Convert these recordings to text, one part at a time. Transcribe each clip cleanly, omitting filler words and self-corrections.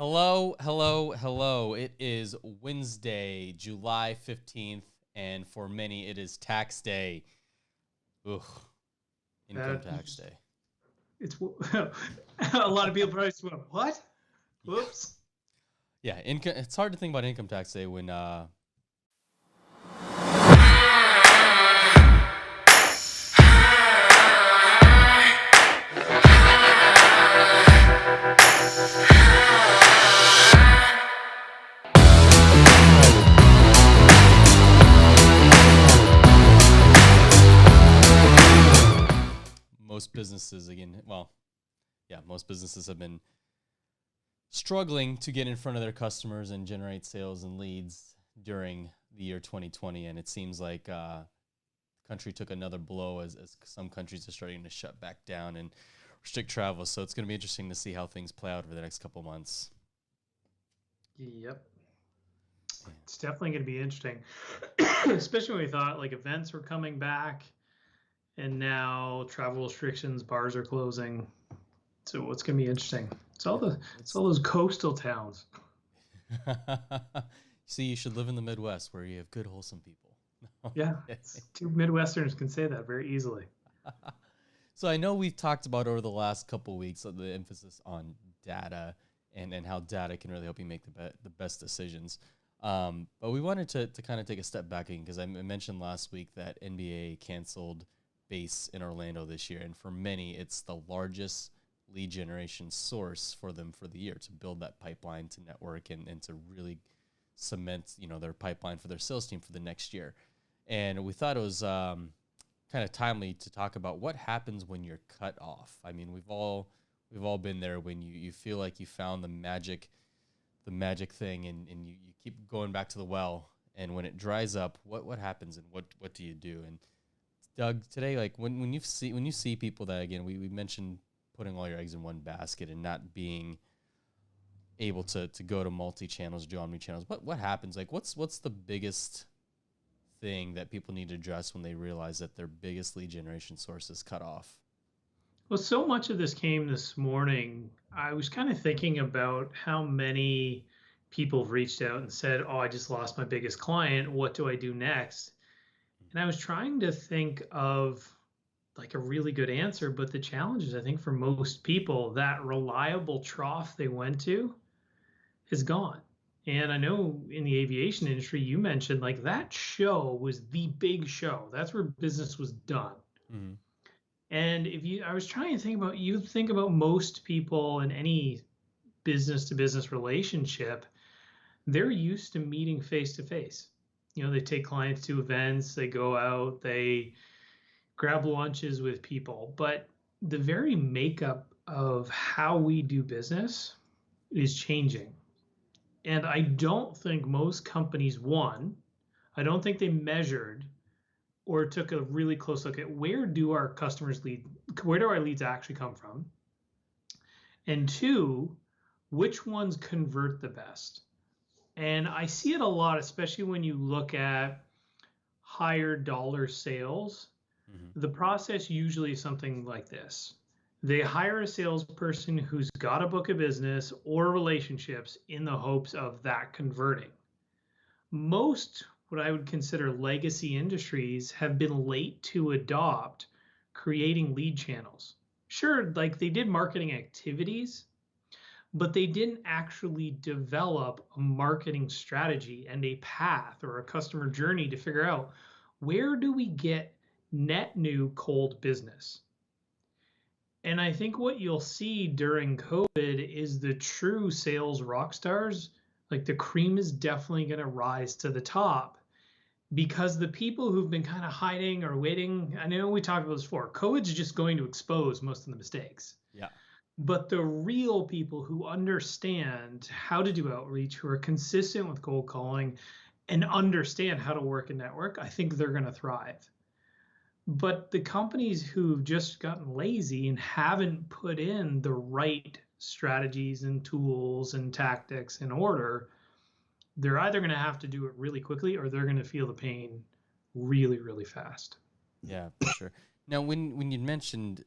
Hello, hello, hello. It is Wednesday, July 15th, and for many it is tax day. Ugh, income That tax day. it's a lot of people probably just went, "What? Yeah. Whoops." Yeah, it's hard to think about income tax day when most businesses most businesses have been struggling to get in front of their customers and generate sales and leads during the year 2020, and it seems like the country took another blow as some countries are starting to shut back down and restrict travel. So it's going to be interesting to see how things play out over the next couple months. Yep, Yeah. it's definitely going to be interesting, especially when we thought like events were coming back, and now travel restrictions, bars are closing. So what's going to be interesting? It's all those coastal towns. See, you should live in the Midwest where you have good, wholesome people. Yeah, two Midwesterners can say that very easily. So I know we've talked about over the last couple of weeks the emphasis on data and how data can really help you make the best decisions. But we wanted to kind of take a step back again because I mentioned last week that NBA canceled base in Orlando this year. And for many, it's the largest lead generation source for them for the year to build that pipeline to network and to really cement, their pipeline for their sales team for the next year. And we thought it was kind of timely to talk about what happens when you're cut off. I mean, we've all been there when you feel like you found the magic thing and you keep going back to the well, and when it dries up, what happens and what do you do? And Doug, today, like when you see people that, again, we mentioned putting all your eggs in one basket and not being able to go to multi-channels, do omnichannels. What happens? Like what's the biggest thing that people need to address when they realize that their biggest lead generation source is cut off? Well, so much of this came this morning. I was kind of thinking about how many people have reached out and said, "Oh, I just lost my biggest client. What do I do next?" And I was trying to think of like a really good answer, but the challenge is, I think, for most people, that reliable trough they went to is gone. And I know in the aviation industry, you mentioned like that show was the big show. That's where business was done. Mm-hmm. And I was trying to think about most people in any business to business relationship, they're used to meeting face to face. They take clients to events, they go out, they grab lunches with people. But the very makeup of how we do business is changing. And I don't think most companies, one, I don't think they measured or took a really close look at where do our leads actually come from? And two, which ones convert the best? And I see it a lot, especially when you look at higher dollar sales. Mm-hmm. The process usually is something like this. They hire a salesperson who's got a book of business or relationships in the hopes of that converting. Most what I would consider legacy industries have been late to adopt creating lead channels. Sure, like they did marketing activities, but they didn't actually develop a marketing strategy and a path or a customer journey to figure out where do we get net new cold business. And I think what you'll see during COVID is the true sales rock stars, like the cream is definitely going to rise to the top because the people who've been kind of hiding or waiting, I know we talked about this before, COVID's just going to expose most of the mistakes. Yeah. But the real people who understand how to do outreach, who are consistent with cold calling and understand how to work a network, I think they're going to thrive. But the companies who've just gotten lazy and haven't put in the right strategies and tools and tactics in order, they're either going to have to do it really quickly or they're going to feel the pain really, really fast. Yeah, for sure. Now, when you mentioned,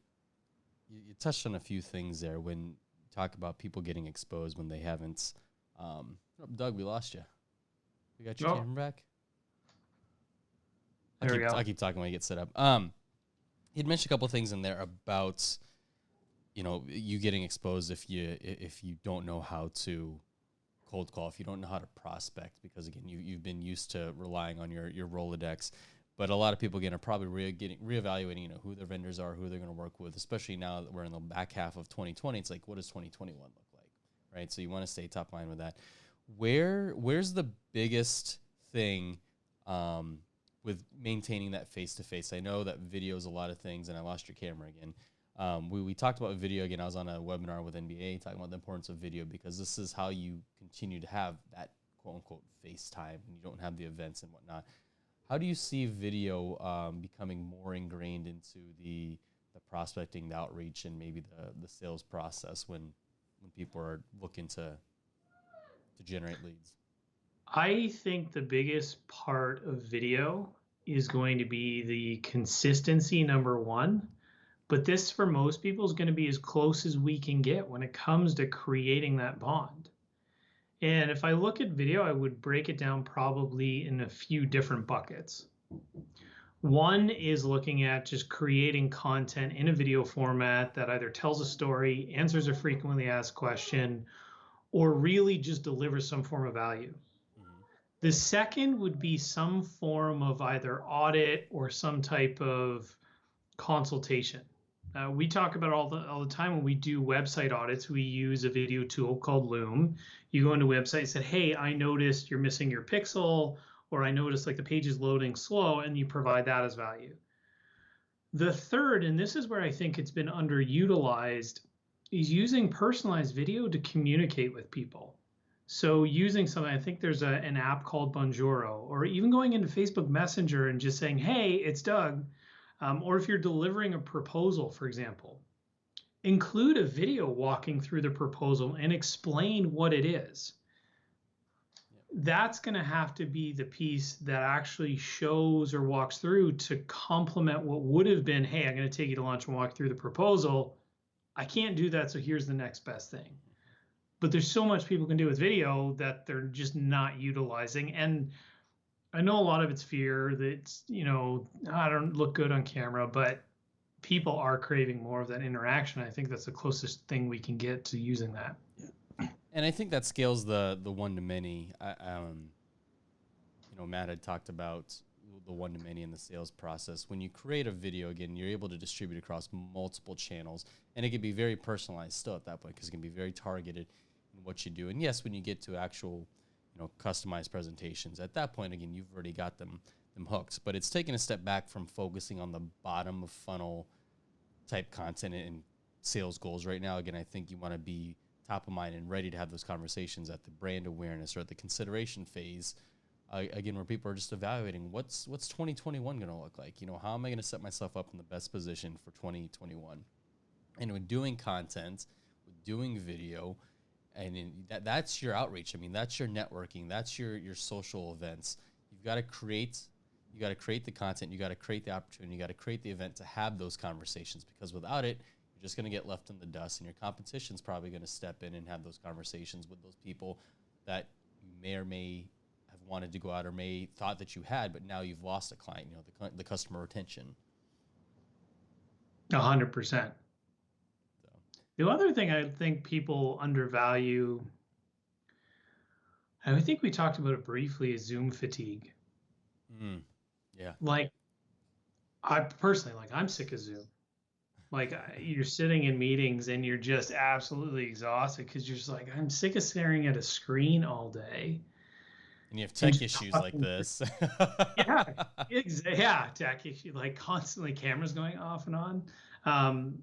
you touched on a few things there when talk about people getting exposed when they haven't. Doug, we lost you. We got your camera back. There we go. I'll keep talking when you get set up. You'd mentioned a couple things in there about, you getting exposed if you don't know how to cold call, if you don't know how to prospect, because again, you've been used to relying on your Rolodex. But a lot of people, again, are probably reevaluating, who their vendors are, who they're going to work with, especially now that we're in the back half of 2020. It's like, what does 2021 look like, right? So you want to stay top line with that. Where's the biggest thing with maintaining that face-to-face? I know that video is a lot of things, and I lost your camera again. We talked about video again. I was on a webinar with NBA talking about the importance of video, because this is how you continue to have that quote-unquote FaceTime when you don't have the events and whatnot. How do you see video becoming more ingrained into the prospecting, the outreach, and maybe the sales process when people are looking to generate leads? I think the biggest part of video is going to be the consistency, number one. But this, for most people, is going to be as close as we can get when it comes to creating that bond. And if I look at video, I would break it down probably in a few different buckets. One is looking at just creating content in a video format that either tells a story, answers a frequently asked question, or really just delivers some form of value. Mm-hmm. The second would be some form of either audit or some type of consultation. We talk about all the time when we do website audits, we use a video tool called Loom. You go into a website and say, hey, I noticed you're missing your pixel, or I noticed like the page is loading slow, and you provide that as value. The third, and this is where I think it's been underutilized, is using personalized video to communicate with people. So using something, I think there's an app called Bonjoro, or even going into Facebook Messenger and just saying, hey, it's Doug. Or if you're delivering a proposal, for example, include a video walking through the proposal and explain what it is. That's going to have to be the piece that actually shows or walks through to complement what would have been, hey, I'm going to take you to lunch and walk through the proposal. I can't do that, so here's the next best thing. But there's so much people can do with video that they're just not utilizing. And I know a lot of it's fear that, I don't look good on camera, but people are craving more of that interaction. I think that's the closest thing we can get to using that. Yeah. And I think that scales the one-to-many. Matt had talked about the one-to-many in the sales process. When you create a video, again, you're able to distribute across multiple channels, and it can be very personalized still at that point, because it can be very targeted in what you do. And yes, when you get to actual customized presentations, at that point, again, you've already got them hooked. But it's taken a step back from focusing on the bottom of funnel type content and sales goals right now. Again, I think you want to be top of mind and ready to have those conversations at the brand awareness or at the consideration phase, again, where people are just evaluating what's 2021 going to look like. How am I going to set myself up in the best position for 2021? And when doing content, with doing video, and that's your outreach. I mean, that's your networking. That's your social events. You've got to create the content. You got to create the opportunity. You got to create the event to have those conversations, because without it, you're just going to get left in the dust, and your competition's probably going to step in and have those conversations with those people that you may or may have wanted to go out or may thought that you had, but now you've lost a client, the customer retention. 100%. The other thing I think people undervalue, and I think we talked about it briefly, is Zoom fatigue. Yeah. Like, I personally, I'm sick of Zoom. You're sitting in meetings and you're just absolutely exhausted because you're just like, I'm sick of staring at a screen all day. And you have tech issues like this. Yeah, tech issue, constantly cameras going off and on.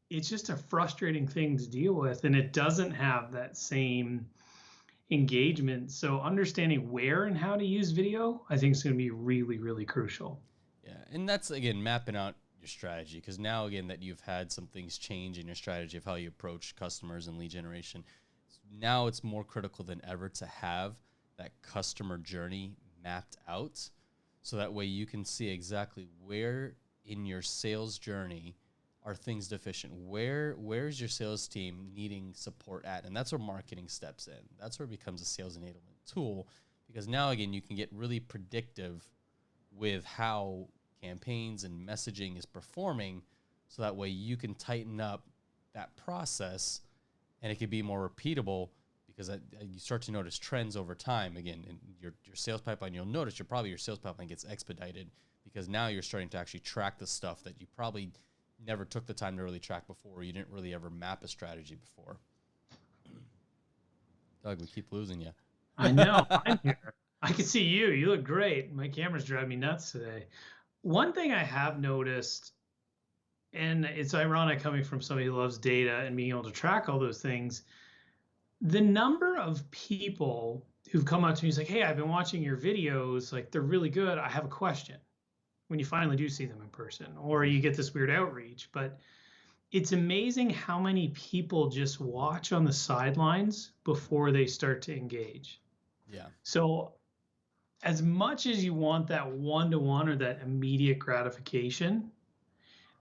It's just a frustrating thing to deal with, and it doesn't have that same engagement. So understanding where and how to use video, I think, is going to be really, really crucial. Yeah, and that's, again, mapping out your strategy, because now, again, that you've had some things change in your strategy of how you approach customers and lead generation, now it's more critical than ever to have that customer journey mapped out, so that way you can see exactly where in your sales journey are things deficient? Where's your sales team needing support at? And that's where marketing steps in. That's where it becomes a sales enablement tool, because now again you can get really predictive with how campaigns and messaging is performing, so that way you can tighten up that process and it can be more repeatable, because you start to notice trends over time. Again, in your sales pipeline, you'll notice your sales pipeline gets expedited, because now you're starting to actually track the stuff that you probably never took the time to really track before, or you didn't really ever map a strategy before. Doug, we keep losing you. I know. I'm here. I can see you. You look great. My camera's driving me nuts today. One thing I have noticed, and it's ironic coming from somebody who loves data and being able to track all those things, the number of people who've come up to me is like, hey, I've been watching your videos, like they're really good. I have a question, when you finally do see them in person, or you get this weird outreach. But it's amazing how many people just watch on the sidelines before they start to engage. Yeah. So as much as you want that one-to-one or that immediate gratification,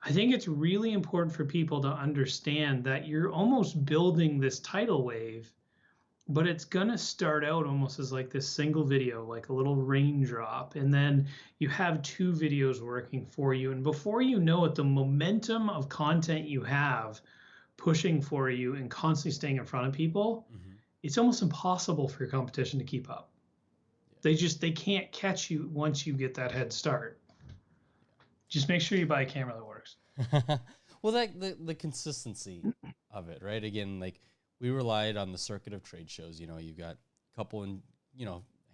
I think it's really important for people to understand that you're almost building this tidal wave, but it's going to start out almost as like this single video, like a little raindrop. And then you have 2 videos working for you. And before you know it, the momentum of content you have pushing for you and constantly staying in front of people, it's almost impossible for your competition to keep up. Yeah. They can't catch you once you get that head start. Just make sure you buy a camera that works. Well, the consistency of it, right? Again, like, we relied on the circuit of trade shows. You've got a couple in,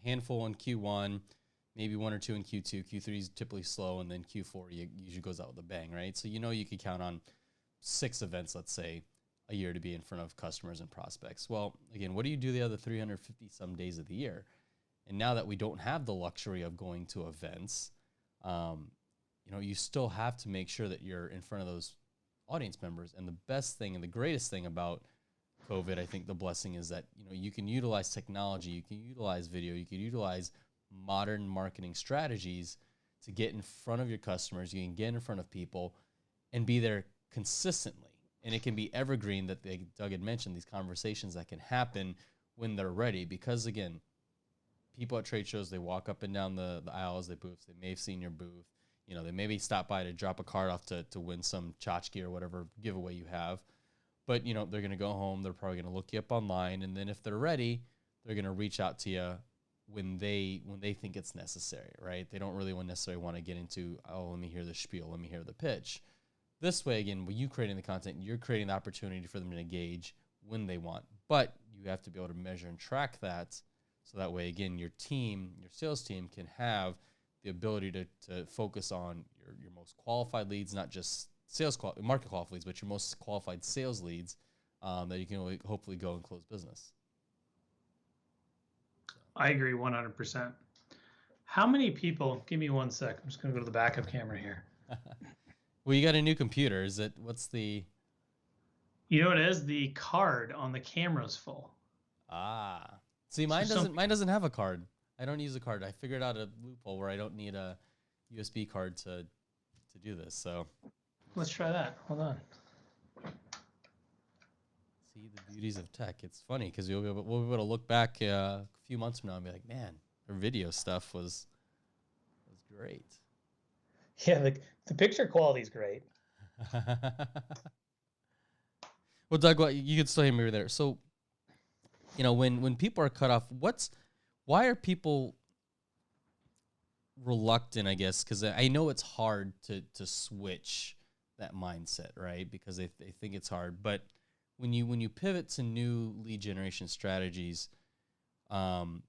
handful in Q1, maybe 1 or 2 in Q2. Q3 is typically slow, and then Q4 usually goes out with a bang, right? So you could count on 6 events, let's say, a year to be in front of customers and prospects. Well, again, what do you do the other 350 some days of the year? And now that we don't have the luxury of going to events, you still have to make sure that you're in front of those audience members. And the best thing and the greatest thing about COVID, I think the blessing is that, you can utilize technology, you can utilize video, you can utilize modern marketing strategies to get in front of your customers. You can get in front of people and be there consistently. And it can be evergreen, that Doug had mentioned, these conversations that can happen when they're ready. Because again, people at trade shows, they walk up and down the aisles, they booths, they may have seen your booth. They maybe stop by to drop a card off to win some tchotchke or whatever giveaway you have. But, they're going to go home. They're probably going to look you up online. And then if they're ready, they're going to reach out to you when they think it's necessary, right? They don't really necessarily want to get into, oh, let me hear the spiel, let me hear the pitch. This way, again, when you creating the content, you're creating the opportunity for them to engage when they want. But you have to be able to measure and track that, so that way, again, your sales team can have the ability to focus on your most qualified leads, not just market qualified leads, but your most qualified sales leads, that you can hopefully go and close business. I agree 100%. How many people, give me 1 sec, I'm just going to go to the backup camera here. Well, you got a new computer. What's the... You know what it is? The card on the camera's full. Ah. See, mine doesn't have a card. I don't use a card. I figured out a loophole where I don't need a USB card to do this. So let's try that. Hold on. See the beauties of tech. It's funny because we'll be able to look back a few months from now and be like, man, our video stuff was great. Yeah, the picture quality is great. Well, Doug, you could still hear me there. So, when people are cut off, why are people reluctant, I guess? Because I know it's hard to switch that mindset, right? Because they think it's hard. But when you pivot to new lead generation strategies,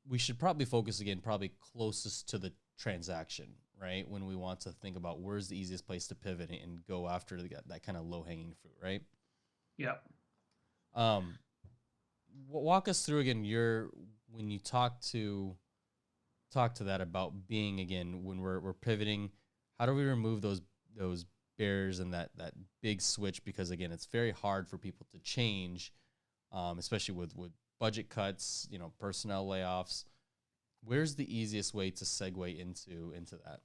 we should probably focus again, probably closest to the transaction, right? When we want to think about where's the easiest place to pivot and go after that kind of low-hanging fruit, right? Yeah. Walk us through again when you talk to that about being, again, when we're pivoting, how do we remove those barriers and that big switch? Because again, it's very hard for people to change, especially with budget cuts, personnel layoffs. Where's the easiest way to segue into that?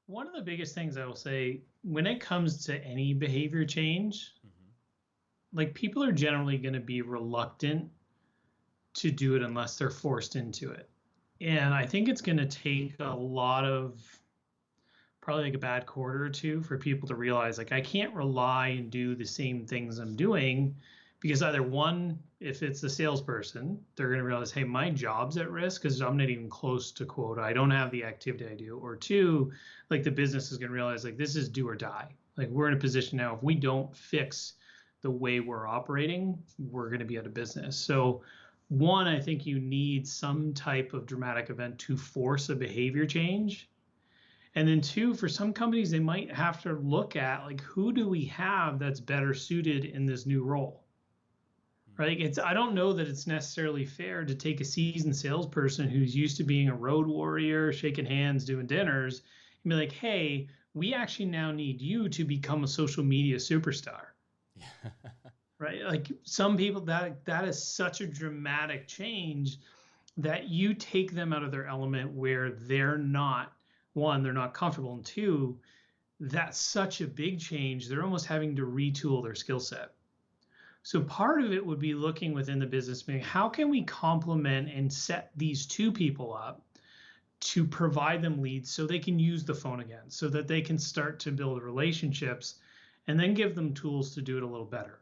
One of the biggest things I will say when it comes to any behavior change, Mm-hmm. like people are generally going to be reluctant to do it unless they're forced into it. And I think it's going to take a lot of probably like a bad quarter or two for people to realize like I can't rely and do the same things I'm doing because either one, if it's the salesperson, they're going to realize, hey, my job's at risk because I'm not even close to quota. I don't have the activity I do. Or two, like the business is going to realize like this is do or die. Like we're in a position now, if we don't fix the way we're operating, we're going to be out of business. So one, I think you need some type of dramatic event to force a behavior change. And then two, for some companies, they might have to look at like who do we have that's better suited in this new role, right? I don't know that it's necessarily fair to take a seasoned salesperson who's used to being a road warrior, shaking hands, doing dinners, and be like, hey, we actually now need you to become a social media superstar. Yeah. Right? Like some people that is such a dramatic change that you take them out of their element where they're not one, they're not comfortable, and two, that's such a big change. They're almost having to retool their skill set. So part of it would be looking within the business, being how can we complement and set these two people up to provide them leads so they can use the phone again, so that they can start to build relationships and then give them tools to do it a little better.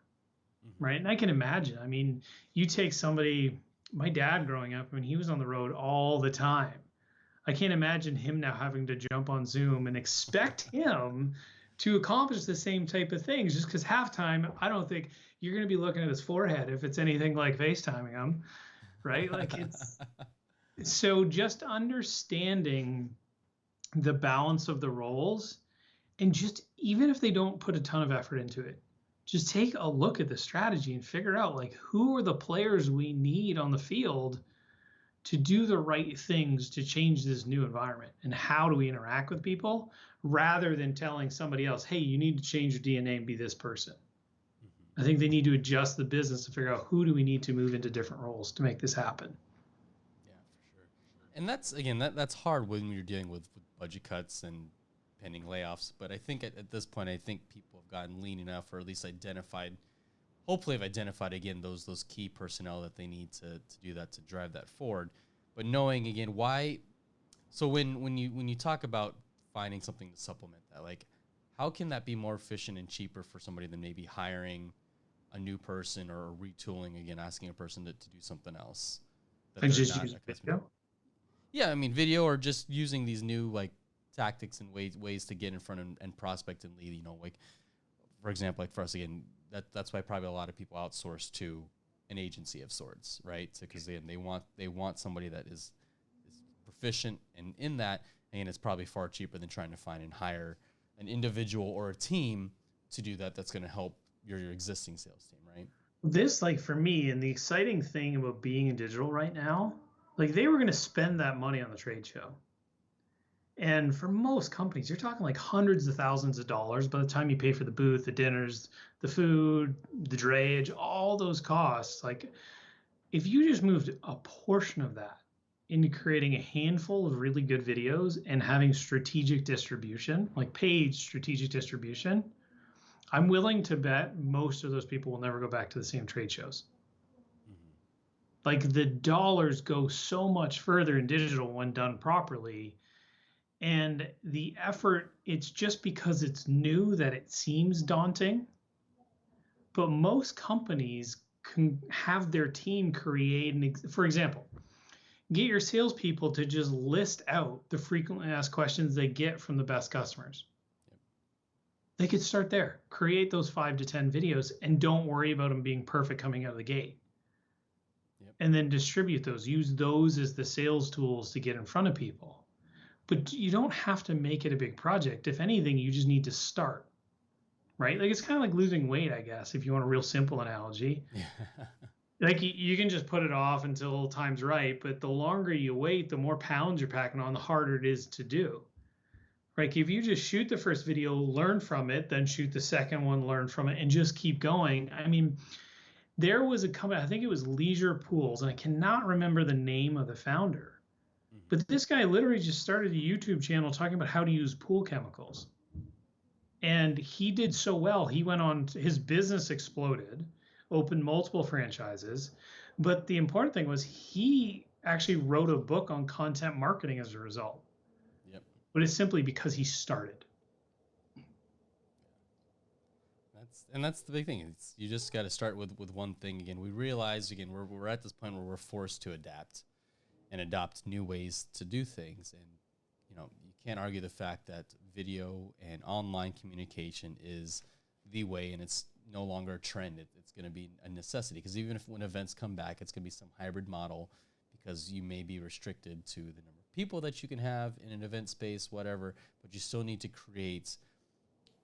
Mm-hmm. Right. And I can imagine, I mean, you take somebody, my dad growing up, I mean, he was on the road all the time. I can't imagine him now having to jump on Zoom and expect him to accomplish the same type of things just because halftime, I don't think you're going to be looking at his forehead if it's anything like FaceTiming him, right? Like it's so just understanding the balance of the roles and just even if they don't put a ton of effort into it, just take a look at the strategy and figure out like who are the players we need on the field to do the right things to change this new environment and how do we interact with people rather than telling somebody else, hey, you need to change your DNA and be this person. Mm-hmm. I think they need to adjust the business to figure out who do we need to move into different roles to make this happen. Yeah, for sure. And that's again that's hard when you're dealing with budget cuts and pending layoffs. But I think at this point, I think people have gotten lean enough, or at least identified. Hopefully, have identified again those key personnel that they need to do that to drive that forward. But knowing again why. So when you talk about finding something to supplement that, like how can that be more efficient and cheaper for somebody than maybe hiring a new person or retooling again, asking a person to do something else that And they're just not use accustomed to. video. Yeah, I mean, video or just using these new like tactics and ways to get in front and prospect and lead. Like for example, like for us again, that's why probably a lot of people outsource to an agency of sorts, right? Because they want somebody that is proficient and in that, and it's probably far cheaper than trying to find and hire an individual or a team to do that. That's going to help your existing sales team, right? This, like for me, and the exciting thing about being in digital right now, like they were going to spend that money on the trade show. And for most companies, you're talking like hundreds of thousands of dollars by the time you pay for the booth, the dinners, the food, the drayage, all those costs. Like if you just moved a portion of that into creating a handful of really good videos and having strategic distribution, like paid strategic distribution, I'm willing to bet most of those people will never go back to the same trade shows. Mm-hmm. Like the dollars go so much further in digital when done properly. And the effort, it's just because it's new that it seems daunting. But most companies can have their team create, for example, get your salespeople to just list out the frequently asked questions they get from the best customers. Yep. They could start there, create those 5 to 10 videos, and don't worry about them being perfect coming out of the gate. Yep. And then distribute those, use those as the sales tools to get in front of people. But you don't have to make it a big project. If anything, you just need to start, right? Like it's kind of like losing weight, I guess, if you want a real simple analogy. Yeah. Like you can just put it off until time's right, but the longer you wait, the more pounds you're packing on, the harder it is to do. Right? If you just shoot the first video, learn from it, then shoot the second one, learn from it, and just keep going. I mean, there was a company, I think it was Leisure Pools, and I cannot remember the name of the founder, But this guy literally just started a YouTube channel talking about how to use pool chemicals. And he did so well. He went on, his business exploded, opened multiple franchises. But the important thing was he actually wrote a book on content marketing as a result. Yep. But it's simply because he started. That's the big thing. It's, you just got to start with one thing. Again, we realize, again, we're at this point where we're forced to adapt and adopt new ways to do things. And, you know, you can't argue the fact that video and online communication is the way, and it's no longer a trend. It's going to be a necessity, because even if when events come back, it's going to be some hybrid model, because you may be restricted to the number of people that you can have in an event space, whatever, but you still need to create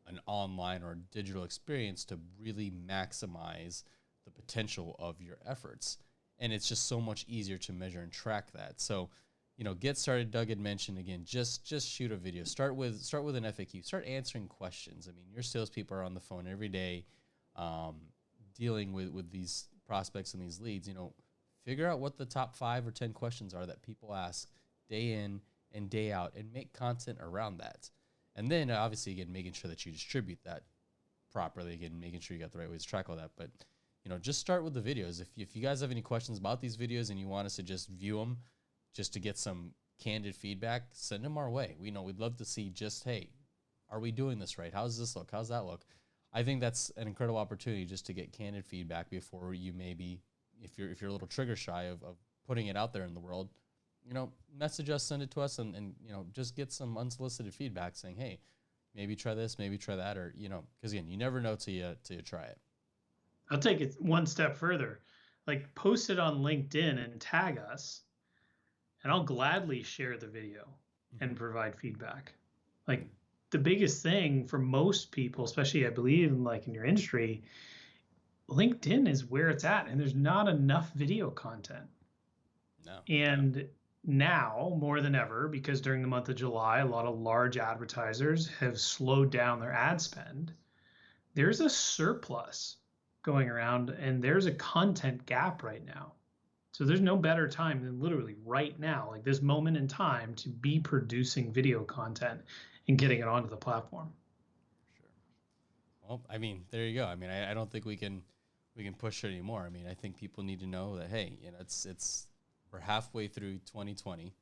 an online or digital experience to really maximize the potential of your efforts. And it's just so much easier to measure and track that. So, you know, get started. Doug had mentioned, again, just shoot a video. Start with an FAQ. Start answering questions. I mean, your salespeople are on the phone every day, dealing with these prospects and these leads. You know, figure out what the top 5 or 10 questions are that people ask day in and day out, and make content around that. And then obviously, again, making sure that you distribute that properly, again, making sure you got the right ways to track all that. But, you know, just start with the videos. If you guys have any questions about these videos and you want us to just view them just to get some candid feedback, send them our way. We know we'd love to see just, hey, are we doing this right? How does this look? How's that look? I think that's an incredible opportunity just to get candid feedback before you maybe, if you're a little trigger shy of putting it out there in the world, you know, message us, send it to us, and you know, just get some unsolicited feedback saying, hey, maybe try this, maybe try that, or, you know, because again, you never know till you try it. I'll take it one step further. Like, post it on LinkedIn and tag us, and I'll gladly share the video and provide feedback. Like, the biggest thing for most people, especially I believe in your industry, LinkedIn is where it's at, and there's not enough video content. No. And now more than ever, because during the month of July, a lot of large advertisers have slowed down their ad spend, there's a surplus going around, and there's a content gap right now. So there's no better time than literally right now, like this moment in time, to be producing video content and getting it onto the platform. Sure. Well, I mean, there you go. I mean, I don't think we can push it anymore. I mean, I think people need to know that, hey, you know, it's we're halfway through 2020.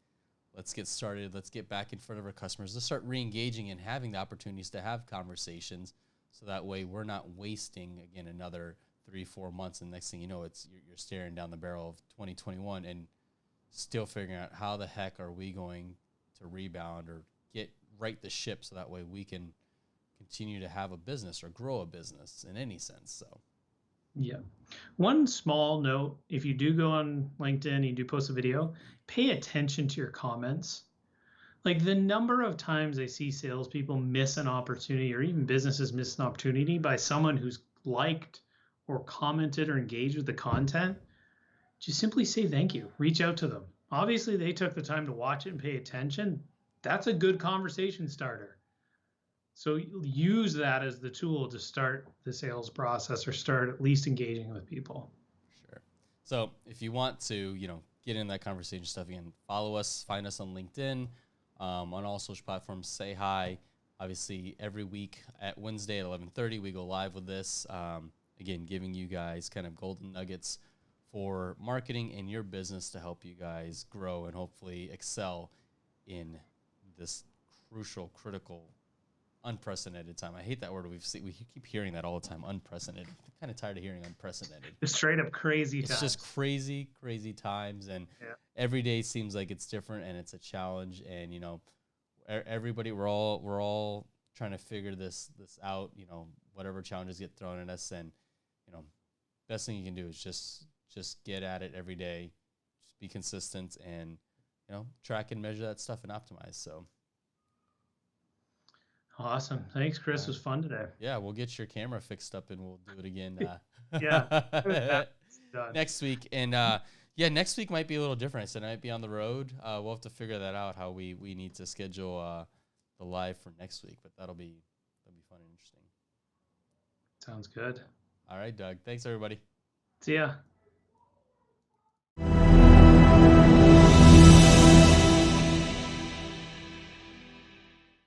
Let's get started. Let's get back in front of our customers. Let's start re-engaging and having the opportunities to have conversations, so that way we're not wasting, again, another 3-4 months. And next thing you know, you're staring down the barrel of 2021 and still figuring out how the heck are we going to rebound or right the ship, so that way we can continue to have a business or grow a business in any sense. So. Yeah. One small note, if you do go on LinkedIn and you do post a video, pay attention to your comments. Like, the number of times I see salespeople miss an opportunity, or even businesses miss an opportunity by someone who's liked or commented or engaged with the content, just simply say thank you. Reach out to them. Obviously, they took the time to watch it and pay attention. That's a good conversation starter. So use that as the tool to start the sales process, or start at least engaging with people. Sure. So if you want to, you know, get in that conversation stuff, again, follow us, find us on LinkedIn, on all social platforms, say hi. Obviously, every week at Wednesday at 11:30, we go live with this. Again, giving you guys kind of golden nuggets for marketing in your business to help you guys grow and hopefully excel in this crucial, critical, unprecedented time. I hate that word. We keep hearing that all the time. Unprecedented. I'm kind of tired of hearing unprecedented. It's straight up crazy times. It's just crazy times, and every day seems like it's different, and it's a challenge. And you know, everybody, we're all trying to figure this out. You know, whatever challenges get thrown at us, and you know, best thing you can do is just get at it every day, just be consistent, and you know, track and measure that stuff and optimize. So. Awesome. Thanks, Chris. It was fun today. Yeah, we'll get your camera fixed up and we'll do it again next week. And next week might be a little different. I said I might be on the road. We'll have to figure that out, how we need to schedule the live for next week, but that'll be fun and interesting. Sounds good. All right, Doug. Thanks, everybody. See ya.